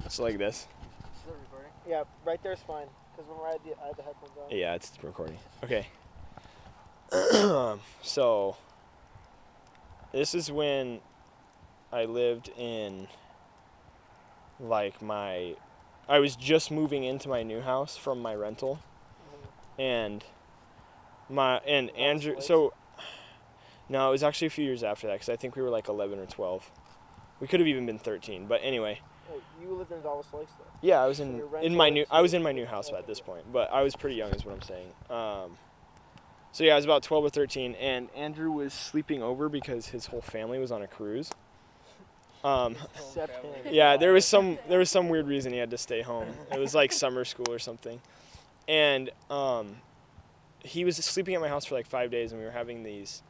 It's like this. Is it recording? Yeah, right there's fine. Because when I had the headphones on. Yeah, it's recording. Okay. So, this is when I lived in, like, I was just moving into my new house from my rental. And Andrew, so, no, it was actually a few years after that, because I think we were like 11 or 12. We could have even been 13, but anyway. Oh, you lived in Dallas Lakes, though? Yeah, I was in my new house at this point, but I was pretty young, is what I'm saying. So yeah, I was about 12 or 13, and Andrew was sleeping over because his whole family was on a cruise. Except him. Yeah, there was some weird reason he had to stay home. It was like summer school or something, and he was sleeping at my house for like 5 days, and we were having these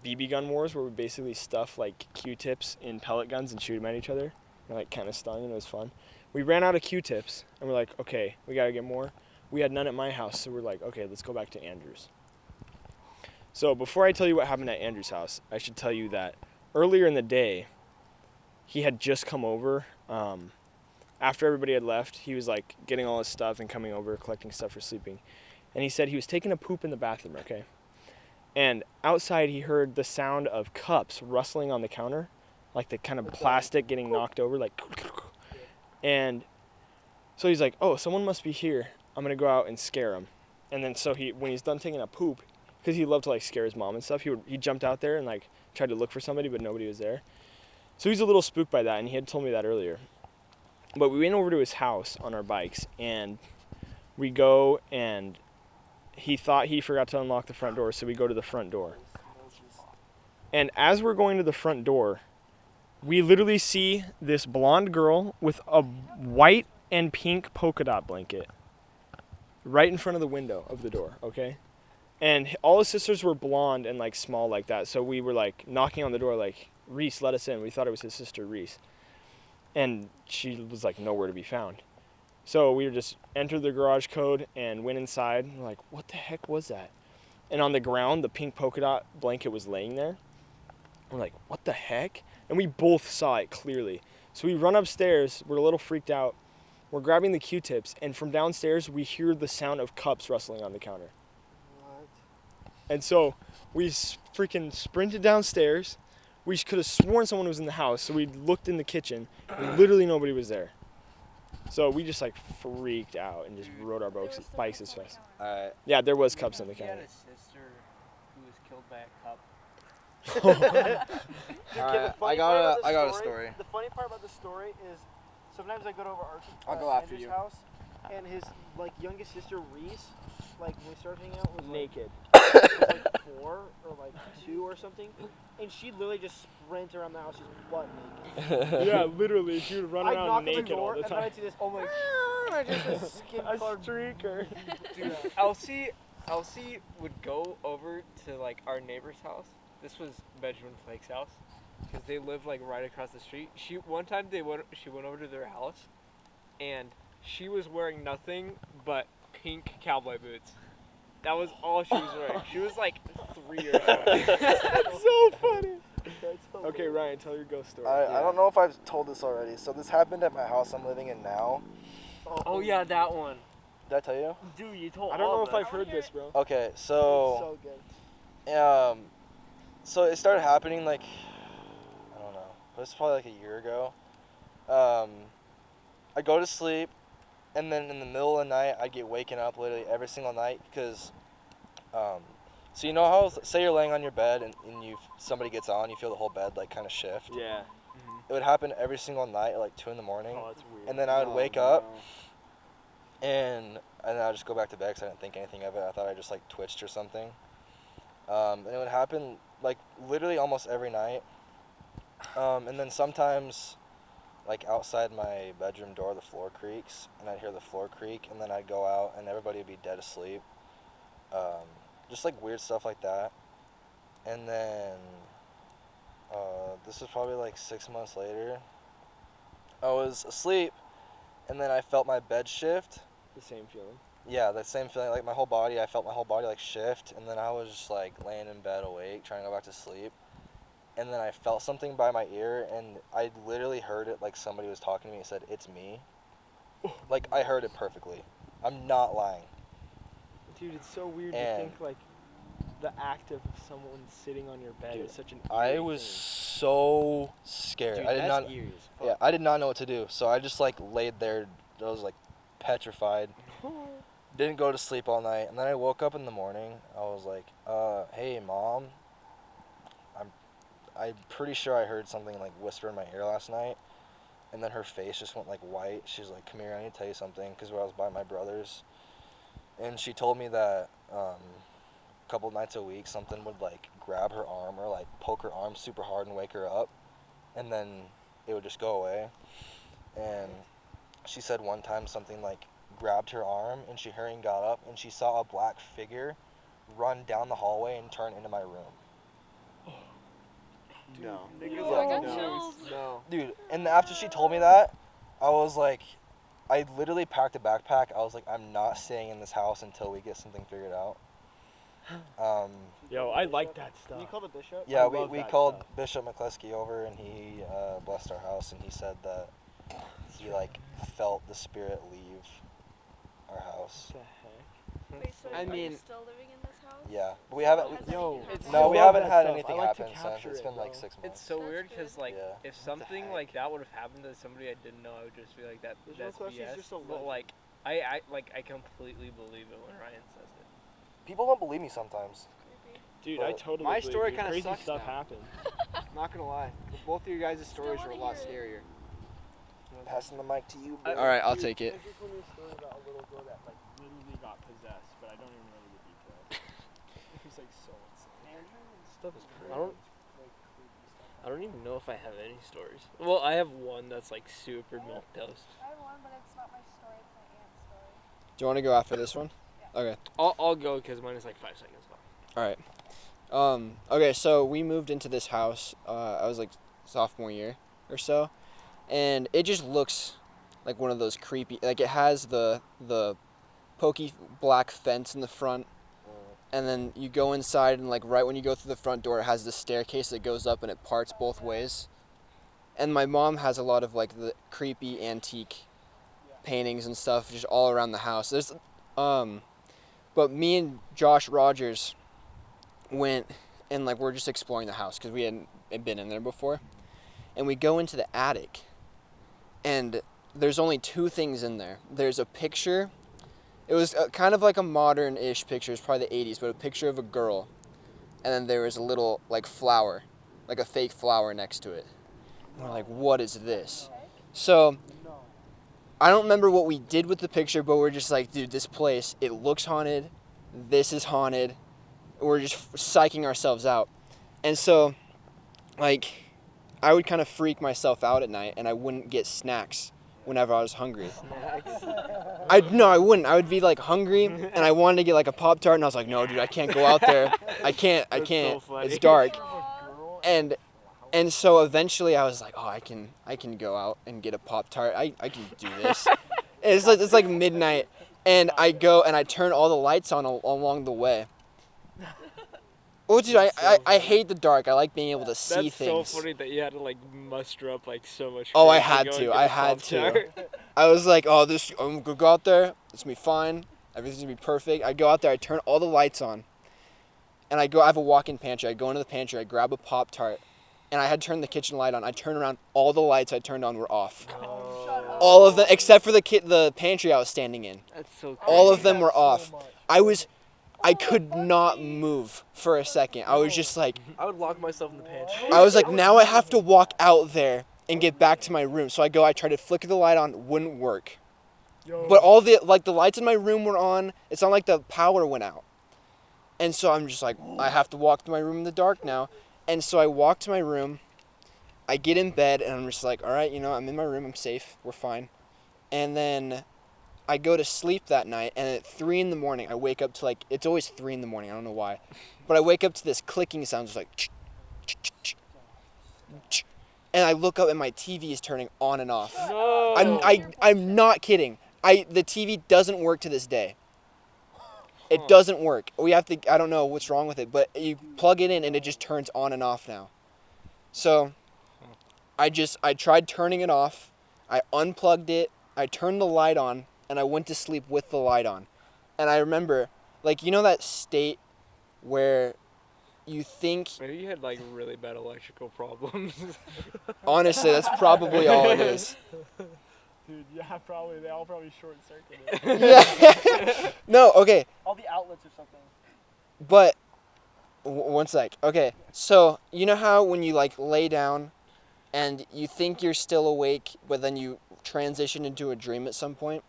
BB gun wars where we basically stuff like Q-tips in pellet guns and shoot them at each other. And like kind of stung, and it was fun. We ran out of Q-tips, and we're like, okay, we gotta get more. We had none at my house, so we're like, okay, let's go back to Andrew's. So before I tell you what happened at Andrew's house, I should tell you that earlier in the day, he had just come over. After everybody had left, he was like getting all his stuff and coming over, collecting stuff for sleeping. And he said he was taking a poop in the bathroom, okay? And outside he heard the sound of cups rustling on the counter, like the kind of plastic getting knocked over, like, and so he's like, oh, someone must be here. I'm gonna go out and scare him. And then so when he's done taking a poop, because he loved to like scare his mom and stuff, he jumped out there and like tried to look for somebody, but nobody was there. So he's a little spooked by that, and he had told me that earlier. But we went over to his house on our bikes, and we go, and he thought he forgot to unlock the front door, so we go to the front door. And as we're going to the front door, we literally see this blonde girl with a white and pink polka dot blanket right in front of the window of the door, okay? And all his sisters were blonde and like small like that, so we were like knocking on the door like, Reese, let us in. We thought it was his sister Reese. And she was like nowhere to be found. So we just entered the garage code and went inside, and we're like, what the heck was that? And on the ground, the pink polka dot blanket was laying there. We're like, what the heck? And we both saw it clearly. So we run upstairs, we're a little freaked out. We're grabbing the Q-tips, and from downstairs, we hear the sound of cups rustling on the counter. What? And so we freaking sprinted downstairs. We could have sworn someone was in the house, so we looked in the kitchen, and literally nobody was there. So we just like freaked out and just rode our bikes as fast. Alright. Yeah, there was cups in the He had counter. a sister who was killed by a cup. I got a story. The funny part about the story is sometimes I go over I'll go after Andrew's you. house, and his like youngest sister Reese, like when we started hanging out, was Naked. like 4 or like 2 or something, and she'd literally just sprint around the house just butt naked. Yeah, literally, she would run I'd around knock on the naked door, all the and then time. I'd see this, oh my, I just this skin A colored streaker. Dude, Elsie would go over to like our neighbor's house. This was Benjamin Flake's house, because they live like right across the street. She went over to their house, and she was wearing nothing but pink cowboy boots. That was all she was wearing. She was like 3 years old. That's so funny. Okay, Ryan, tell your ghost story. I don't know if I've told this already. So this happened at my house I'm living in now. Oh yeah, that one. Did I tell you? Dude, you told I don't know all if of I've us. heard this, bro. Okay, It's so so good. so it started happening like, I don't know, it was probably like a year ago. I go to sleep, and then in the middle of the night I get waken up literally every single night because so you know how, say you're laying on your bed and somebody gets on, you feel the whole bed like kind of shift. Yeah. It would happen every single night at like 2 in the morning. Oh, that's weird. And then I would wake up, and I'd just go back to bed because I didn't think anything of it. I thought I just like twitched or something. And it would happen like literally almost every night. And then sometimes, like outside my bedroom door, the floor creaks, and I'd hear the floor creak, and then I'd go out, and everybody would be dead asleep. Just like weird stuff like that. And then this was probably like 6 months later. I was asleep, and then I felt my bed shift. The same feeling. Yeah, that same feeling, like I felt my whole body like shift, and then I was just like laying in bed awake, trying to go back to sleep. and then I felt something by my ear, and I literally heard it like somebody was talking to me and said, "It's me." Like, I heard it perfectly. I'm not lying. Dude, it's so weird And- to think like the act of someone sitting on your bed Dude, is such an. I eerie was thing. so scared. Dude, I did that's not. eerie as fuck. Yeah, I did not know what to do. So I just like laid there. I was like petrified. Didn't go to sleep all night, and then I woke up in the morning. I was like, "Hey, Mom. I'm pretty sure I heard something like whisper in my ear last night." And then her face just went like white. She's like, "Come here, I need to tell you something." Because I was by my brother's, and she told me that a couple nights a week something would like grab her arm or like poke her arm super hard and wake her up, and then it would just go away. And she said one time something like grabbed her arm, and she hurried and got up, and she saw a black figure run down the hallway and turn into my room. No. Niggas I like got chills. No. Dude, and after she told me that, I was like, I literally packed a backpack. I was like, I'm not staying in this house until we get something figured out. Yo, I like that Can you stuff. call the bishop? Yeah, I we love that called stuff. Bishop McCleskey over, and he blessed our house, and he said that he like felt the spirit leave our house. What the heck? Wait, so I are mean- you still living in this house? Yeah, but we haven't. Has Yo, anything it's- happened? No, I we love haven't that had stuff. anything I like to happen since. capture It's it, been like bro. 6 months. It's so That's weird because good. like Yeah. if something heck? like that would have happened to somebody I didn't know, I would just be like that. There's That's no question, it's BS. just a But legend. like I completely believe it when Ryan says it. People don't believe me sometimes. Creepy. Dude, But I totally. my believe story you. kinda Crazy sucks stuff now. happens. Not gonna lie, both of your guys' stories are a wanna lot hear scarier. Passing the mic to you. I- bro. All right, I'll take it. I just told me a story about a little girl that like literally got possessed, but I don't even remember the details. It was like so insane. Stuff is crazy. I don't even know if I have any stories. Well, I have one that's like super milk toast. I have one, but it's not my story. It's my aunt's story. Do you want to go after this one? Okay. I'll go because mine is like 5 seconds long. All right. Okay, so we moved into this house. I was like sophomore year or so, and it just looks like one of those creepy. Like it has the pokey black fence in the front, and then you go inside, and like right when you go through the front door, it has the staircase that goes up and it parts both ways. And my mom has a lot of like the creepy antique paintings and stuff just all around the house. There's but me and Josh Rogers went and like we're just exploring the house because we hadn't been in there before, and we go into the attic, and there's only two things in there. There's a picture. It was kind of like a modern-ish picture. It's probably the 80s, but a picture of a girl, and then there was a little like flower, like a fake flower next to it. And we're like, what is this? So I don't remember what we did with the picture, but we're just like, dude, this place, it looks haunted. This is haunted. We're just psyching ourselves out. And so, like, I would kind of freak myself out at night, and I wouldn't get snacks whenever I was hungry. I wouldn't. I would be, like, hungry, and I wanted to get, like, a Pop-Tart, and I was like, no, dude, I can't go out there. I can't. so funny. It's dark. Aw. And so eventually I was like, oh, I can go out and get a Pop-Tart. I can do this. And it's like midnight, and I go and I turn all the lights on along the way. Oh, dude, I hate the dark. I like being able to see That's things. so funny that you had to like muster up like so much. Oh, I courage had go to. and get I a had to. Pop-Tart. I was like, oh, I'm gonna go out there. It's gonna be fine. Everything's gonna be perfect. I go out there. I turn all the lights on, and I have a walk-in pantry. I go into the pantry. I grab a Pop-Tart, and I had turned the kitchen light on. I turn around. All the lights I turned on were off. All of them, except for the pantry I was standing in. That's so crazy. All of them were off. I could not move for a second. I was just like, I would lock myself in the pantry. I was like, now I have to walk out there and get back to my room. So I try to flicker the light on, wouldn't work. But all the lights in my room were on. It's not like the power went out. And so I'm just like, I have to walk to my room in the dark now. And so I walk to my room. I get in bed and I'm just like, all right, I'm in my room. I'm safe. We're fine. And then I go to sleep that night, and at 3 a.m, I wake up to it's always 3 a.m. I don't know why, but I wake up to this clicking sound, just like, and I look up and my TV is turning on and off. No. I'm not kidding. The TV doesn't work to this day. It doesn't work. I don't know what's wrong with it, but you plug it in and it just turns on and off now. So I tried turning it off. I unplugged it. I turned the light on, and I went to sleep with the light on. And I remember, like, you know that state where you think, Maybe you had like really bad electrical problems. honestly, that's probably all it is. Dude, yeah, probably. They all probably short circuited. Yeah. No, okay. All the outlets or something. But, one sec. Okay, so you know how when you like lay down and you think you're still awake, but then you transition into a dream at some point?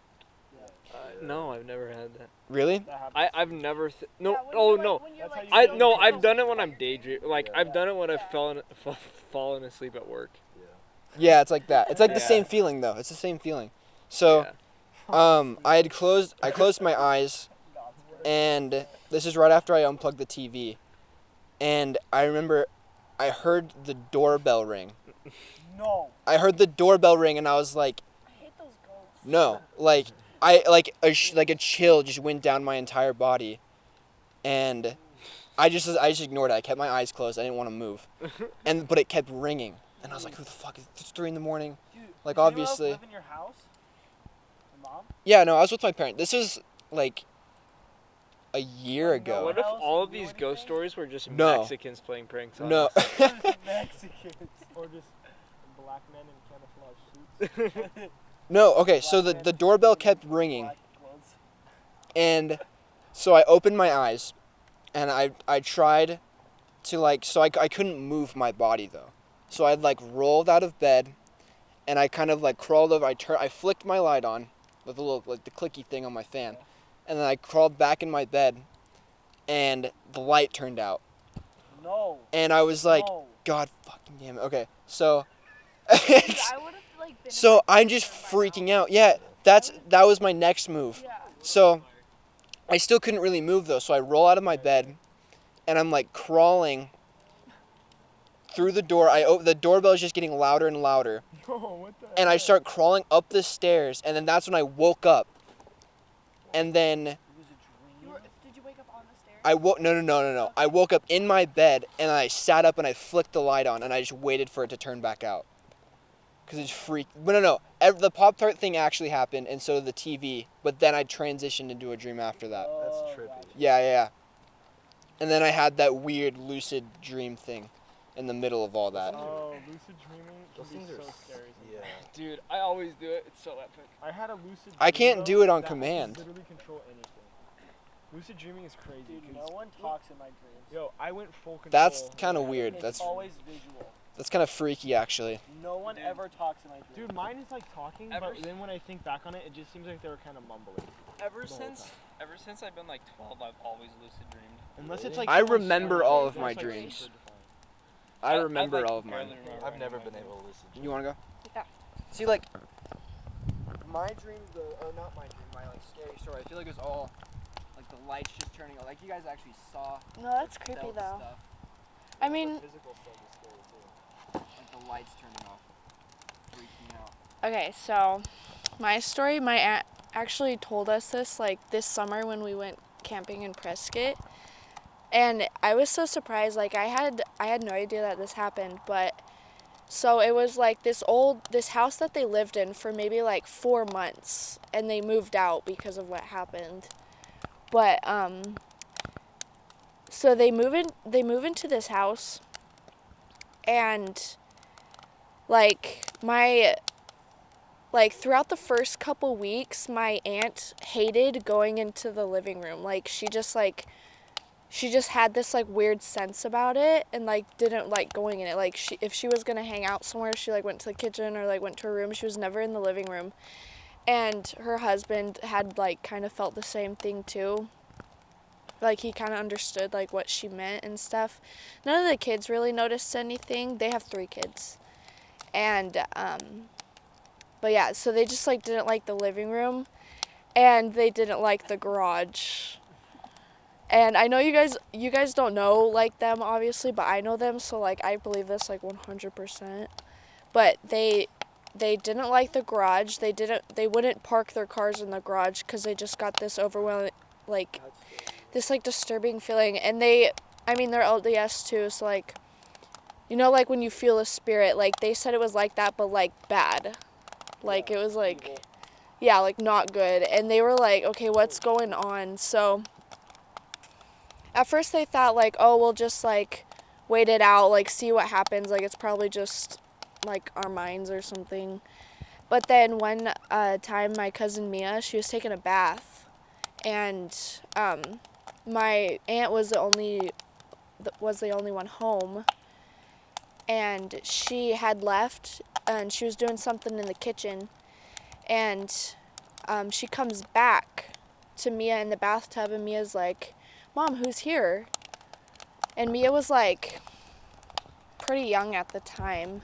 No, I've never had that. Really? That happens. I've never. No. Yeah, when Oh you're, like, no. when you're, That's like, how you I know no. you're I've dreaming. done it when I'm daydreaming. Like Yeah. I've done it when I've Yeah. fallen asleep at work. Yeah, it's like that. It's like the Yeah. same feeling though. It's the same feeling. So, Yeah. I closed my eyes, and this is right after I unplugged the TV, and I remember I heard the doorbell ring. No. I heard the doorbell ring, and I was like, I hate those ghosts. no, like like a chill just went down my entire body, and I just ignored it. I kept my eyes closed. I didn't want to move, but it kept ringing, and I was like, who the fuck is it's 3 a.m. Dude, Like, did anyone else obviously. live in your house? Your mom? Yeah, no, I was with my parents. This was like a year ago. What if else all of do these anything? ghost stories were just No. Mexicans playing pranks on No. us? Mexicans. Or just black men in camouflage suits. No, okay, so Black the men doorbell in kept ringing, black clothes. and so I opened my eyes, and I tried to like, so I couldn't move my body though. So I'd like rolled out of bed, and I kind of like crawled over, I flicked my light on with the little, like the clicky thing on my fan, and then I crawled back in my bed, and the light turned out. No. And I was like, no. God fucking damn it. Okay, so Dude, I would have like been. in so my I'm just basement by freaking now. out. Yeah, that was my next move. Yeah. So I still couldn't really move though, so I roll out of my bed, and I'm like crawling through the door. The doorbell is just getting louder and louder, No, what the and I heck? start crawling up the stairs, and then that's when I woke up. And then It was a dream. Did you wake up on the stairs? I woke no. I woke up in my bed, and I sat up and I flicked the light on, and I just waited for it to turn back out. Cause it's freak. But no. The Pop-Tart thing actually happened, and so did the TV. But then I transitioned into a dream after that. That's Oh, trippy. gotcha. Yeah. And then I had that weird lucid dream thing in the middle of all that. Oh, lucid dreaming Those can be things so are scary. Yeah. Dude, I always do it. It's so epic. I had a lucid. I dream, can't though, do it on that I could command. Literally control anything. Lucid dreaming is crazy. Dude, 'cause- no one talks in my dreams. Yo, I went full control. That's kind of weird. It's That's always visual. kind of freaky, actually. No one Dude. ever talks in my dreams. Dude, mine is like talking, Ever but s- then when I think back on it, it just seems like they were kind of mumbling. Ever The whole since time. ever since I've been like 12, I've always lucid dreamed. Unless it's like. I someone remember screaming, all of that's, my like, dreams. super defined. I remember like, all of mine. barely remember I've any never of my been able to dreams. listen. You want to go? Yeah. See, like, my dreams, or not my dream, my, like, scary story, I feel like it was all, like, the lights just turning on. Like, you guys actually saw No, that's creepy stealth though. stuff. I mean, Physical stuff is scary too. Like, the lights turning off. Freaked me out. okay, so my story, my aunt actually told us this like this summer when we went camping in Prescott. And I was so surprised, like I had no idea that this happened, but so it was like this house that they lived in for maybe like 4 months, and they moved out because of what happened. But so they move into this house, and like throughout the first couple weeks, my aunt hated going into the living room. Like she just had this like weird sense about it, and like didn't like going in it. Like if she was gonna hang out somewhere, she like went to the kitchen or like went to her room. She was never in the living room. And her husband had like kind of felt the same thing too. Like he kind of understood like what she meant and stuff. None of the kids really noticed anything. They have 3 kids. And but yeah, so they just like didn't like the living room, and they didn't like the garage. And I know you guys don't know like them obviously, but I know them, so like I believe this like 100%. But they didn't like the garage. They wouldn't park their cars in the garage cuz they just got this overwhelming like this like disturbing feeling. And they're LDS too, so like you know, like when you feel a spirit, like they said it was like that, but like bad. Like it was like, evil. yeah, like not good. And they were like, okay, what's going on? So at first they thought like, oh, we'll just like wait it out, like see what happens. Like it's probably just like our minds or something. But then one time my cousin Mia, she was taking a bath, and my aunt was the only one home, and she had left, and she was doing something in the kitchen, and she comes back to Mia in the bathtub, and Mia's like, "Mom, who's here?" And Mia was like pretty young at the time.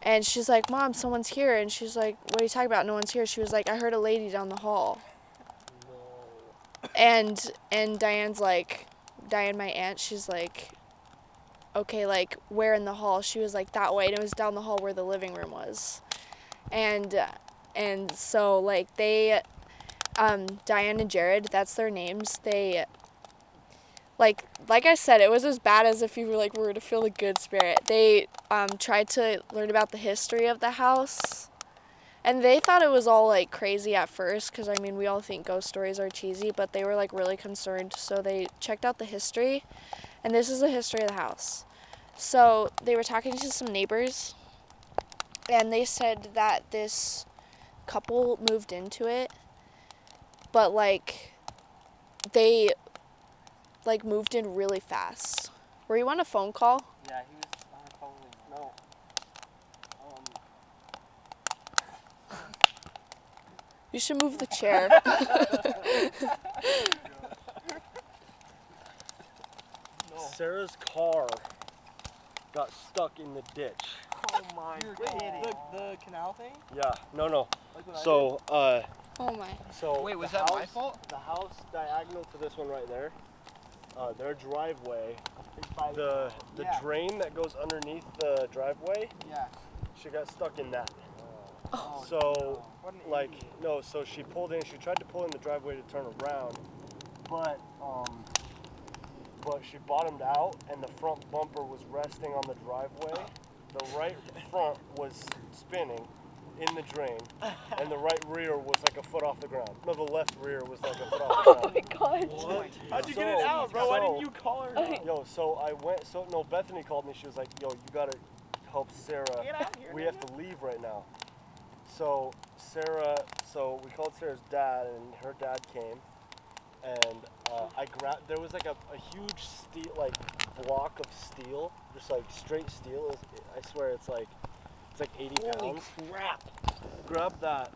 And she's like, "Mom, someone's here." And she's like, "What are you talking about? No one's here." She was like, "I heard a lady down the hall." And Diane's like, Diane, my aunt, she's like, "Okay, like where in the hall?" She was like, "That way." And it was down the hall where the living room was. And so like they, Diane and Jared, that's their names. They, like I said, it was as bad as if you were to feel the good spirit. They tried to learn about the history of the house, and they thought it was all like crazy at first, because I mean we all think ghost stories are cheesy, but they were like really concerned. So they checked out the history, and this is the history of the house. So they were talking to some neighbors, and they said that this couple moved into it, but like they like moved in really fast. Were you on a phone call? Yeah, he was on a call with me. No. You should move the chair. Sarah's car got stuck in the ditch. Oh my kidding. The canal thing? Yeah, no. Like what I So, Oh my. Wait, was the that my house- fault? The house diagonal to this one right there, their driveway, did? It's by the Yeah. drain that goes underneath the driveway, Yeah. she got stuck in that. Oh, So, no. What an like, idiot. no, so she pulled in, she tried to pull in the driveway to turn around, but she bottomed out and the front bumper was resting on the driveway. The right front was spinning in the drain, and the right rear was like a foot off the ground. No, the left rear was like a foot off the Oh ground. my god. How'd you get it out, bro? Why didn't you call her? Okay. Yo, so I went, Bethany called me, she was like, yo, you gotta help Sarah. Get out here, We have to leave right now. So we called Sarah's dad, and her dad came, and there was like a huge steel, like block of steel, just like straight steel. I swear it's like 80 Holy pounds. crap. Grab that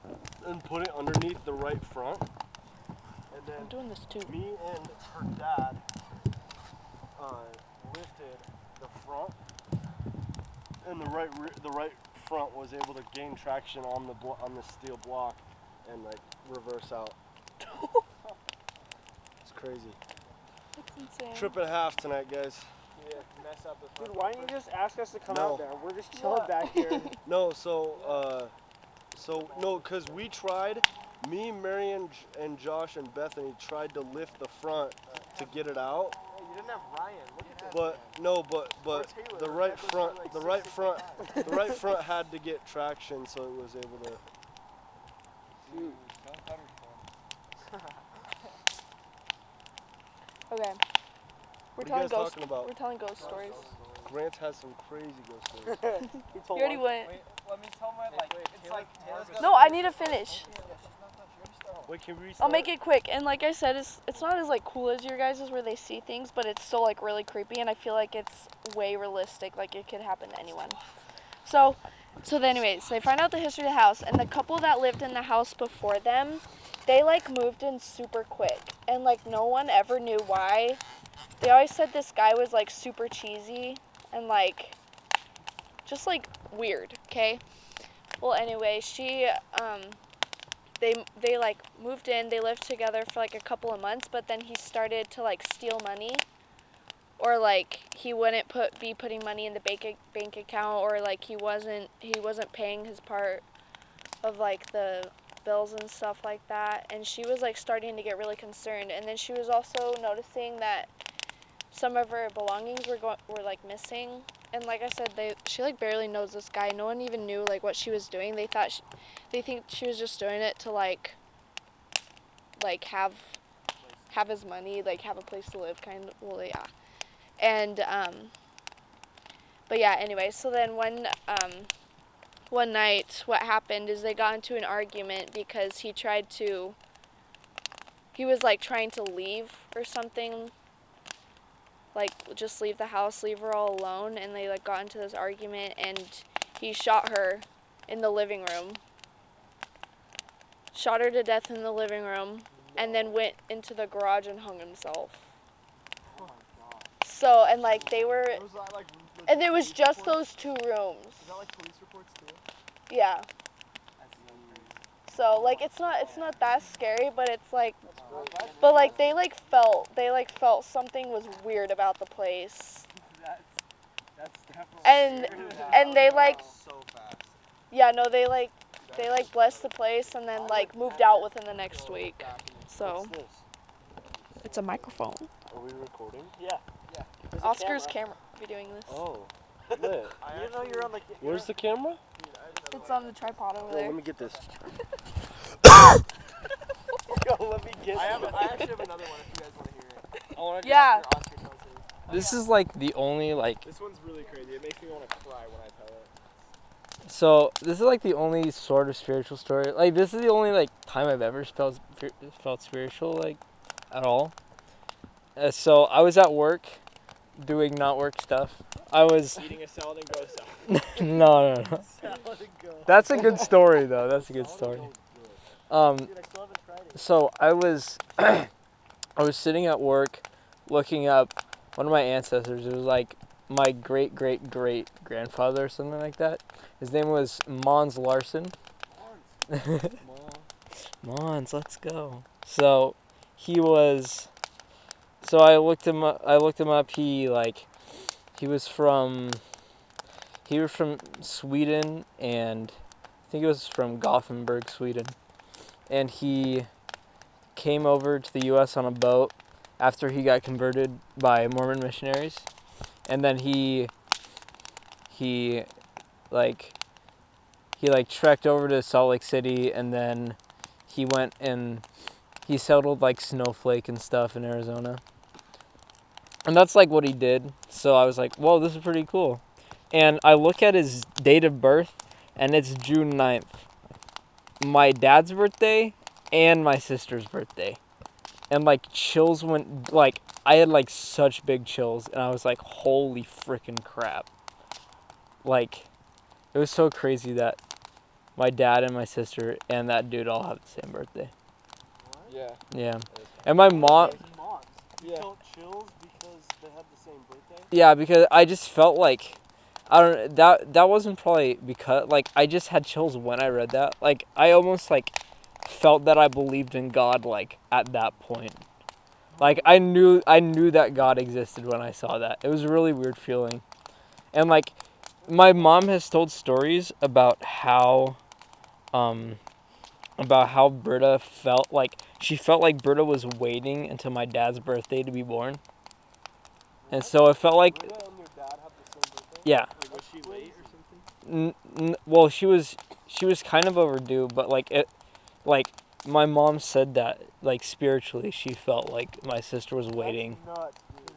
and put it underneath the right front, and then I'm doing this too. me and her dad lifted the front, and the right front was able to gain traction on the steel block and like reverse out. It's crazy. That's insane. Trip and a half tonight, guys. Yeah, mess up the Dude, why didn't you just ask us to come No. out there? We're just chilling back here. No, cause we tried. Me, Marion, and Josh and Bethany tried to lift the front to get it out. Hey, you didn't have Ryan. Look at this. But Taylor, the that right goes front, for like the 6'6" right front, guys. the right front had to get traction, so it was able to. Okay. What are you guys talking about? We're telling ghost stories. Grant has some crazy ghost stories. He told You already one. went. Wait, let me tell my it's like No, I need to finish. Wait, can we I'll restart? make it quick. And like I said, it's not as like cool as your guys' where they see things, but it's still like really creepy, and I feel like it's way realistic. Like it could happen to anyone. So anyways, they find out the history of the house, and the couple that lived in the house before them, they like moved in super quick, and like no one ever knew why. They always said this guy was like super cheesy and like just like weird. Okay. Well, anyway, they like moved in. They lived together for like a couple of months, but then he started to like steal money, or like he wouldn't be putting money in the bank account, or like he wasn't paying his part of like the bills and stuff like that. And she was like starting to get really concerned. And then she was also noticing that some of her belongings were like missing, and like I said, she like barely knows this guy. No one even knew like what she was doing. They think she was just doing it to like have his money, like have a place to live, kind of. Well, yeah, and but yeah. Anyway, so then one night, what happened is they got into an argument because he was like trying to leave or something, like just leave the house, leave her all alone, and they like got into this argument, and he shot her in the living room. Shot her to death in the living room, and then went into the garage and hung himself. Oh my god. So, and like they were, Was that like? and it was police just reports? those 2 rooms. Is that like police reports too? Yeah. That's so crazy. So like it's not that scary, but it's like, but like they felt something was weird about the place. That's definitely. And they like, So fast. yeah, no, they blessed the place and then like moved out within the next week. So What's this? it's a microphone. Are we recording? Yeah. There's a Oscar's camera be doing this. Oh, lit. You didn't know you were on the. Where's the camera? It's on the tripod over Yo, there. let me get this. Yo, let me get. I actually have another one if you guys want to hear it. I want to Yeah. Oscar tells it. This is like the only like. This one's really crazy. It makes me want to cry when I tell it. So this is like the only sort of spiritual story. Like this is the only like time I've ever felt spiritual like at all. So I was at work, doing not work stuff. I was Eating a salad and go south. no. That's a good story though. That's a good story. Dude, I still haven't tried it. So I was I was sitting at work looking up one of my ancestors. It was like my great grandfather or something like that. His name was Mons Larson. Mons, let's go. So he was. So I looked him up. He was from Sweden, and I think it was from Gothenburg, Sweden. And he came over to the U.S. on a boat after he got converted by Mormon missionaries, and then he trekked over to Salt Lake City, and then he went and he settled like Snowflake and stuff in Arizona. And that's like what he did. So I was like, whoa, this is pretty cool. And I look at his date of birth, and it's June 9th. My dad's birthday and my sister's birthday. And like chills went, like I had like such big chills, and I was like, holy freaking crap. Like, it was so crazy that my dad and my sister and that dude all have the same birthday. Yeah. Yeah. And my mom, Moms. You Yeah. felt chills because they had the same birthday? yeah, because I just felt like, I don't know, that wasn't probably because, like, I just had chills when I read that. Like, I almost, like, felt that I believed in God, like, at that point. Like, I knew that God existed when I saw that. It was a really weird feeling. And, like, my mom has told stories about how Britta felt, like, she felt like Britta was waiting until my dad's birthday to be born. And so it felt like, Britta and your dad have the same birthday? yeah. Wait, was she late or something? Well, she was kind of overdue, but my mom said that, like, spiritually she felt like my sister was waiting. That's nuts, dude.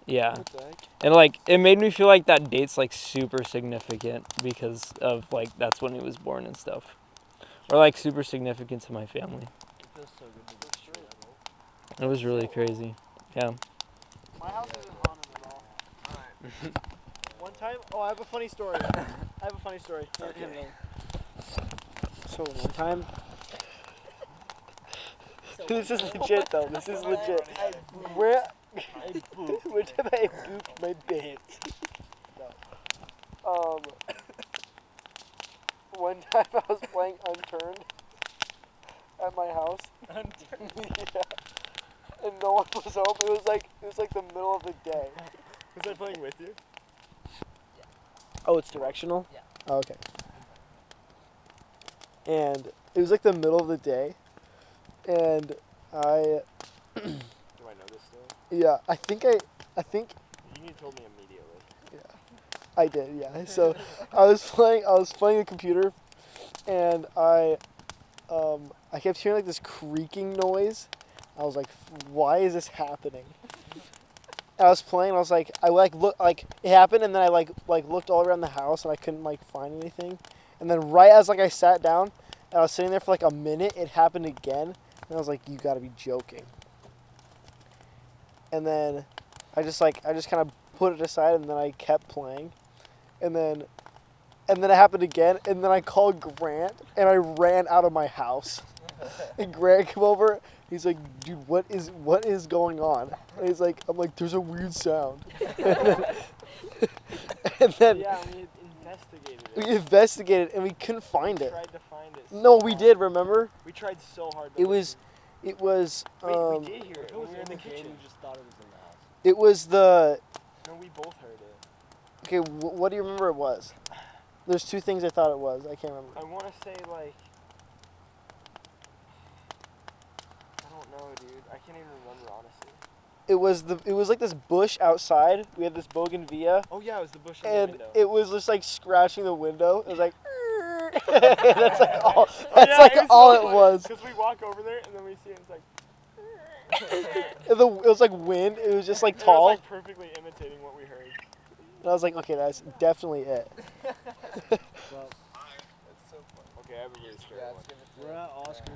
Yeah. What the heck? And like it made me feel like that date's like super significant because of like that's when he was born and stuff. Or like super significant to my family. It feels so good to be straight. It was really crazy. Yeah. My house isn't haunted at all. One time, I have a funny story. So one time, this is legit though. This is legit. Where? One time I booped my pants. No. One time I was playing Unturned at my house. Yeah. And no one was home. It was like the middle of the day. Was I playing with you? Oh, it's directional? Yeah. Oh, okay. And it was like the middle of the day. And I, Do I know this story? yeah, I think, You need to tell me immediately. I did, yeah. So I was playing the computer, and I kept hearing like this creaking noise. I was like, why is this happening? I was playing. I was like, it happened, and then I like looked all around the house, and I couldn't like find anything. And then right as like I sat down, and I was sitting there for like a minute, it happened again, and I was like, you gotta be joking. And then I just kind of put it aside, and then I kept playing, and then it happened again, and then I called Grant, and I ran out of my house. And Grant came over. He's like, dude, what is going on? And he's like, I'm like, there's a weird sound. And then Yeah, we investigated it. we investigated, and we couldn't find it. Tried to find it. No, so we hard. did. Remember? We tried so hard. To It was. Wait, We we did hear it. It when was we were in the in the game. kitchen. You just thought it was in the house. It was the. No, we both heard it. Okay, what do you remember it was? There's two things I thought it was. I can't remember. I want to say like. I don't know, dude. I can't even remember honestly. It was like this bush outside. We had this bougainvillea, Oh yeah, it was the bush in the and window. it was just like scratching the window. It was like. That's like all. Oh, That's yeah, like was all so it funny, was. Cause we walk over there and then we see it. It's like. It was like wind. It was just like It was tall. like perfectly imitating what we heard. And I was like, okay, that's definitely it. Well, Okay, I have a really scary one. we're at Oscar's